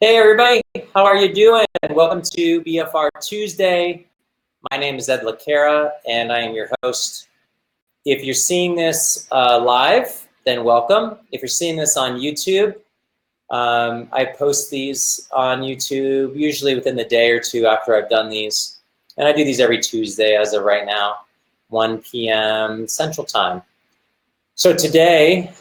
Hey everybody, how are you doing? Welcome to BFR Tuesday. My name is Ed Cara and I am your host. If you're seeing this live, then welcome. If you're seeing this on YouTube, I post these on YouTube usually within the day or two after I've done these. And I do these every Tuesday as of right now, 1 p.m. Central Time. So today,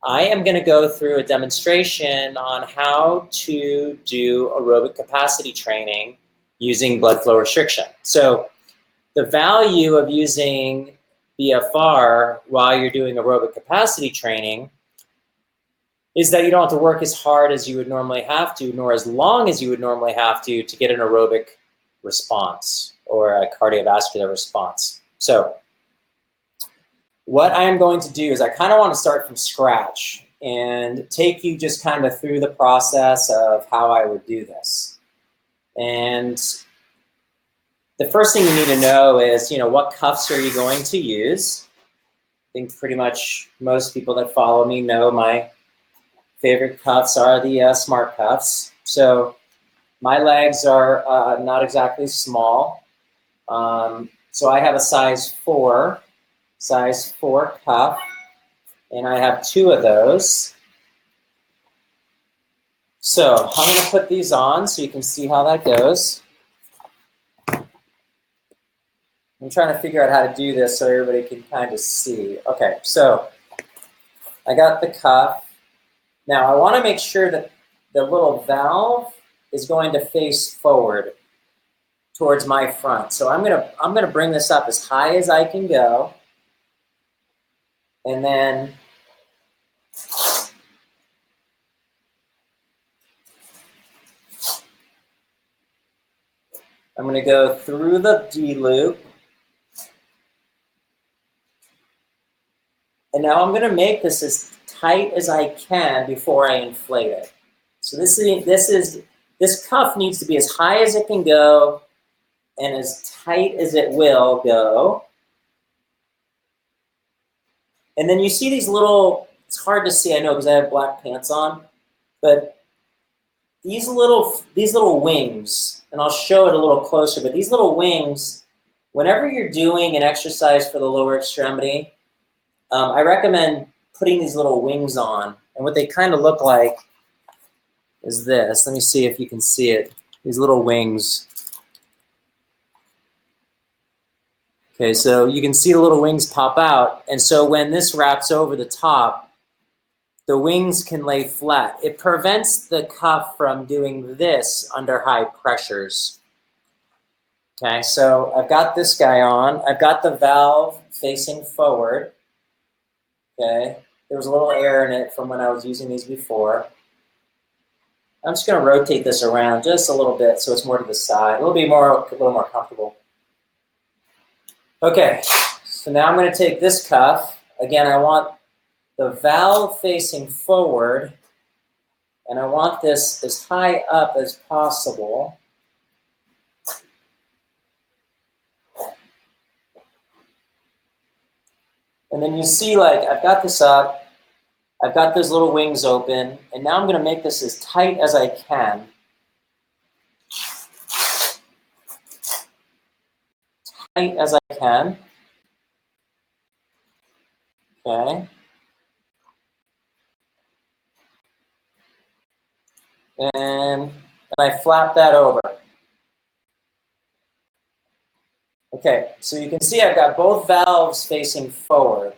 I am going to go through a demonstration on how to do aerobic capacity training using blood flow restriction. So the value of using BFR while you're doing aerobic capacity training is that you don't have to work as hard as you would normally have to, nor as long as you would normally have to get an aerobic response or a cardiovascular response. So what I am going to do is I kind of want to start from scratch and take you just kind of through the process of how I would do this. And the first thing you need to know is, what cuffs are you going to use? I think pretty much most people that follow me know my favorite cuffs are the smart cuffs. So my legs are not exactly small. So I have a size 4 cuff, and I have 2 of those. So I'm going to put these on so you can see how that goes. I'm trying to figure out how to do this so everybody can kind of see. Okay, so I got the cuff. Now I want to make sure that the little valve is going to face forward towards my front. So I'm gonna bring this up as high as I can go. And then I'm going to go through the D loop. And now I'm going to make this as tight as I can before I inflate it. So this cuff needs to be as high as it can go and as tight as it will go. And then you see these little, it's hard to see, I know, because I have black pants on, but these little wings, and I'll show it a little closer, but these little wings, whenever you're doing an exercise for the lower extremity, I recommend putting these little wings on. And what they kind of look like is this. Let me see if you can see it. These little wings. Okay, so you can see the little wings pop out. And so when this wraps over the top, the wings can lay flat. It prevents the cuff from doing this under high pressures. Okay, so I've got this guy on. I've got the valve facing forward. Okay, there was a little air in it from when I was using these before. I'm just going to rotate this around just a little bit so it's more to the side. A little more comfortable. Okay, so now I'm going to take this cuff. Again, I want the valve facing forward, and I want this as high up as possible. And then you see, like, I've got this up, I've got those little wings open, and now I'm going to make this as tight as I can. Tight as I can. Okay. And I flap that over. Okay, so you can see I've got both valves facing forward.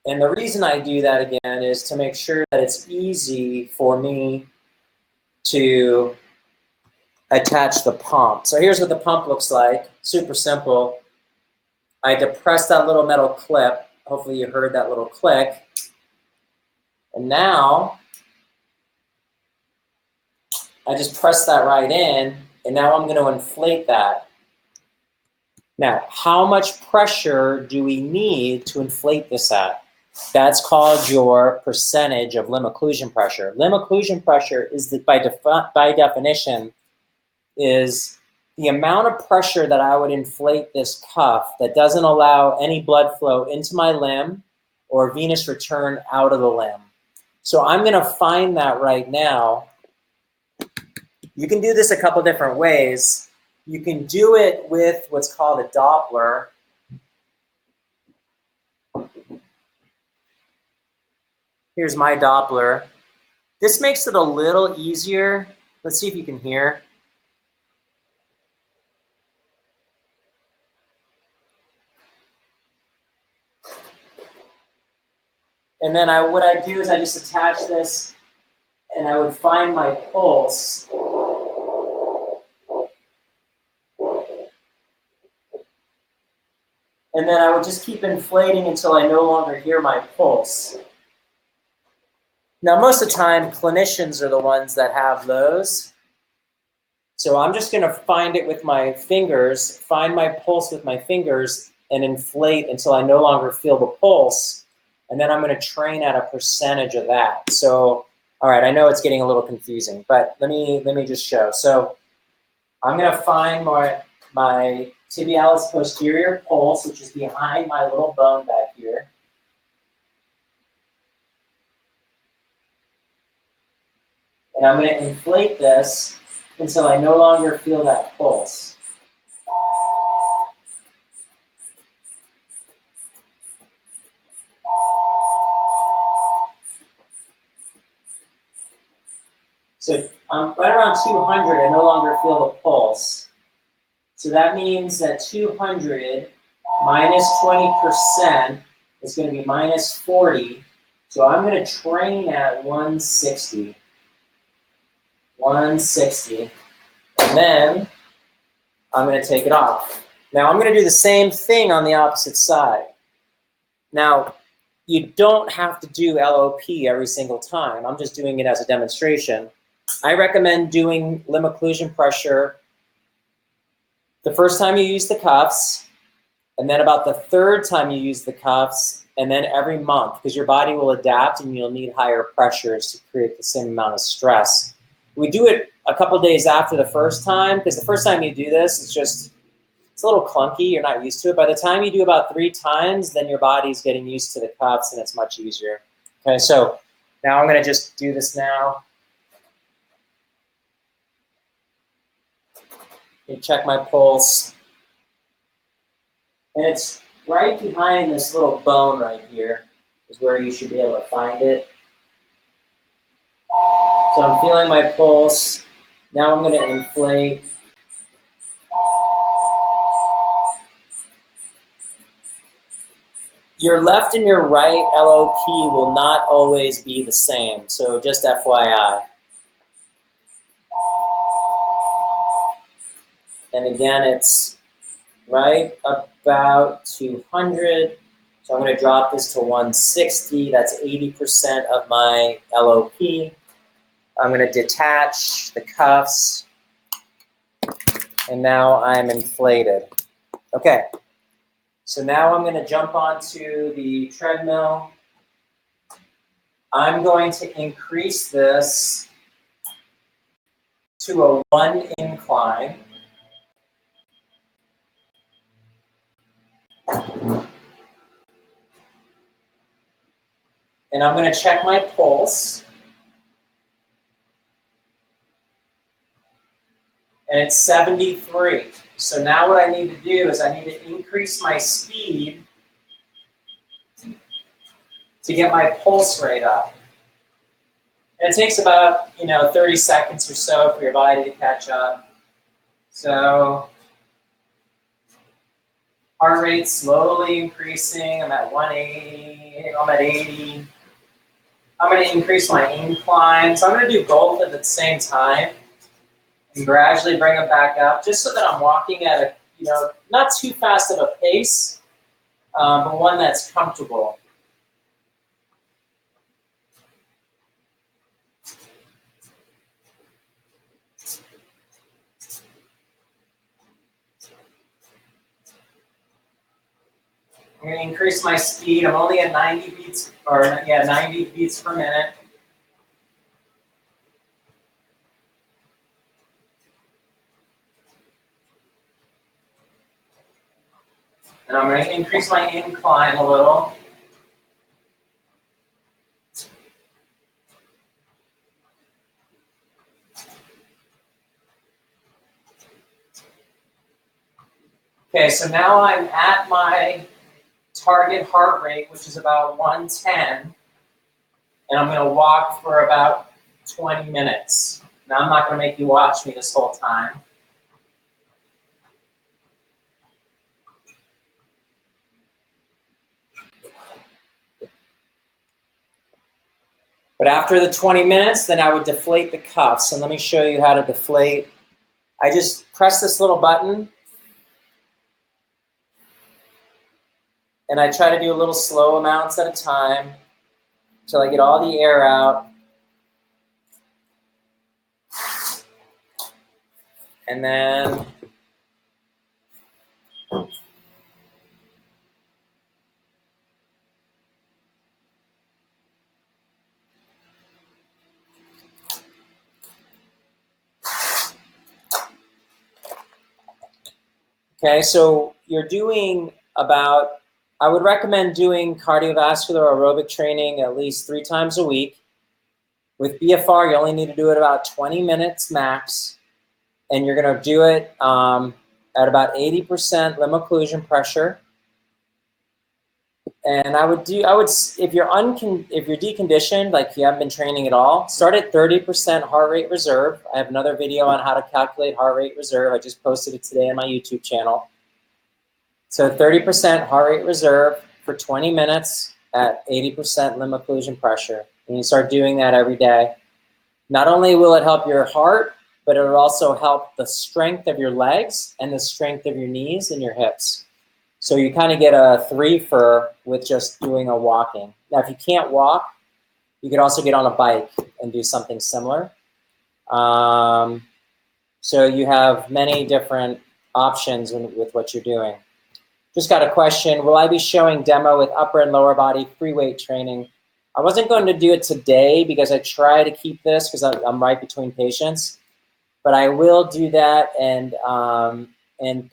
And the reason I do that again is to make sure that it's easy for me to attach the pump. So here's what the pump looks like. Super simple. I depress that little metal clip. Hopefully you heard that little click. And now I just press that right in, and now I'm going to inflate that. Now, how much pressure do we need to inflate this at? That's called your percentage of limb occlusion pressure. Limb occlusion pressure is, by definition, is the amount of pressure that I would inflate this cuff that doesn't allow any blood flow into my limb or venous return out of the limb. So I'm going to find that right now. You can do this a couple different ways. You can do it with what's called a Doppler. Here's my Doppler. This makes it a little easier. Let's see if you can hear. And then what I do is I just attach this and I would find my pulse. And then I would just keep inflating until I no longer hear my pulse. Now, most of the time, clinicians are the ones that have those. So I'm just going to find it with my fingers, find my pulse with my fingers, and inflate until I no longer feel the pulse. And then I'm going to train at a percentage of that. So, all right, I know it's getting a little confusing, but let me just show. So I'm going to find my tibialis posterior pulse, which is behind my little bone back here. And I'm going to inflate this until I no longer feel that pulse. So I'm right around 200, I no longer feel the pulse. So that means that 200 minus 20% is going to be minus 40. So I'm going to train at 160. 160. And then I'm going to take it off. Now I'm going to do the same thing on the opposite side. Now, you don't have to do LOP every single time. I'm just doing it as a demonstration. I recommend doing limb occlusion pressure the first time you use the cuffs, and then about the third time you use the cuffs, and then every month, because your body will adapt and you'll need higher pressures to create the same amount of stress. We do it a couple days after the first time, because the first time you do this, it's a little clunky, you're not used to it. By the time you do about 3 times, then your body's getting used to the cuffs and it's much easier. Okay, so now I'm gonna just do this now. You check my pulse. And it's right behind this little bone right here is where you should be able to find it. So I'm feeling my pulse. Now I'm gonna inflate. Your left and your right LOP will not always be the same, so just FYI. And again, it's right about 200. So I'm going to drop this to 160. That's 80% of my LOP. I'm going to detach the cuffs. And now I'm inflated. Okay. So now I'm going to jump onto the treadmill. I'm going to increase this to a 1 incline. And I'm going to check my pulse. And it's 73. So now what I need to do is I need to increase my speed to get my pulse rate up. And it takes about 30 seconds or so for your body to catch up. So heart rate slowly increasing. I'm at 180. I'm at 80. I'm going to increase my incline. So I'm going to do both at the same time and gradually bring them back up, just so that I'm walking at a not too fast of a pace, but one that's comfortable. I'm going to increase my speed. I'm only at 90 beats, 90 beats per minute. And I'm going to increase my incline a little. Okay, so now I'm at my target heart rate, which is about 110, and I'm going to walk for about 20 minutes. Now, I'm not going to make you watch me this whole time. But after the 20 minutes, then I would deflate the cuffs. And let me show you how to deflate. I just press this little button, and I try to do a little slow amounts at a time until I get all the air out. And then okay, so you're doing about, I would recommend doing cardiovascular aerobic training at least 3 times a week. With BFR, you only need to do it about 20 minutes max, and you're going to do it at about 80% limb occlusion pressure. And if you're deconditioned, like you haven't been training at all, start at 30% heart rate reserve. I have another video on how to calculate heart rate reserve. I just posted it today on my YouTube channel. So 30% heart rate reserve for 20 minutes at 80% limb occlusion pressure. And you start doing that every day. Not only will it help your heart, but it will also help the strength of your legs and the strength of your knees and your hips. So you kind of get a 3-fer with just doing a walking. Now, if you can't walk, you could also get on a bike and do something similar. So you have many different options with what you're doing. Just got a question. Will I be showing demo with upper and lower body free weight training? I wasn't going to do it today because I try to keep this because I'm right between patients. But I will do that and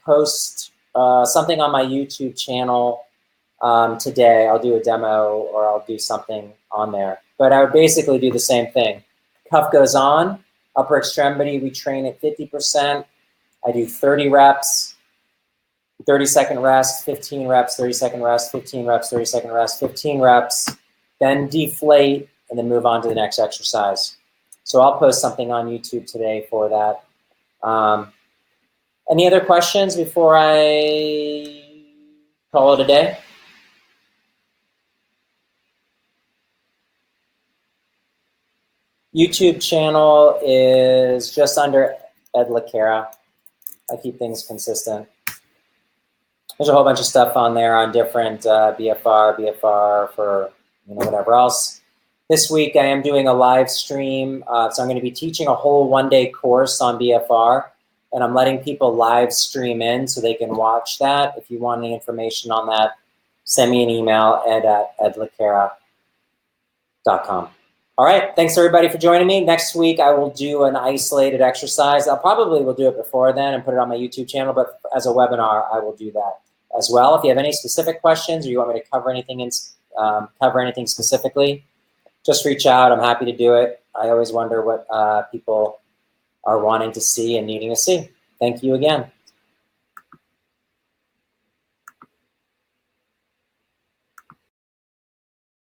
post something on my YouTube channel today. I'll do a demo or I'll do something on there. But I would basically do the same thing. Cuff goes on, upper extremity, we train at 50%. I do 30 reps, 30-second rest, 15 reps, 30-second rest, 15 reps, 30-second rest, 15 reps, then deflate, and then move on to the next exercise. So I'll post something on YouTube today for that. Any other questions before I call it a day? YouTube channel is just under Cara. I keep things consistent. There's a whole bunch of stuff on there on different BFR for whatever else. This week I am doing a live stream, so I'm going to be teaching a whole one-day course on BFR, and I'm letting people live stream in so they can watch that. If you want any information on that, send me an email at edlacara.com. All right, thanks everybody for joining me. Next week I will do an isolated exercise. I probably will do it before then and put it on my YouTube channel, but as a webinar I will do that as well. If you have any specific questions or you want me to cover anything specifically, just reach out. I'm happy to do it. I always wonder what people are wanting to see and needing to see. Thank you again.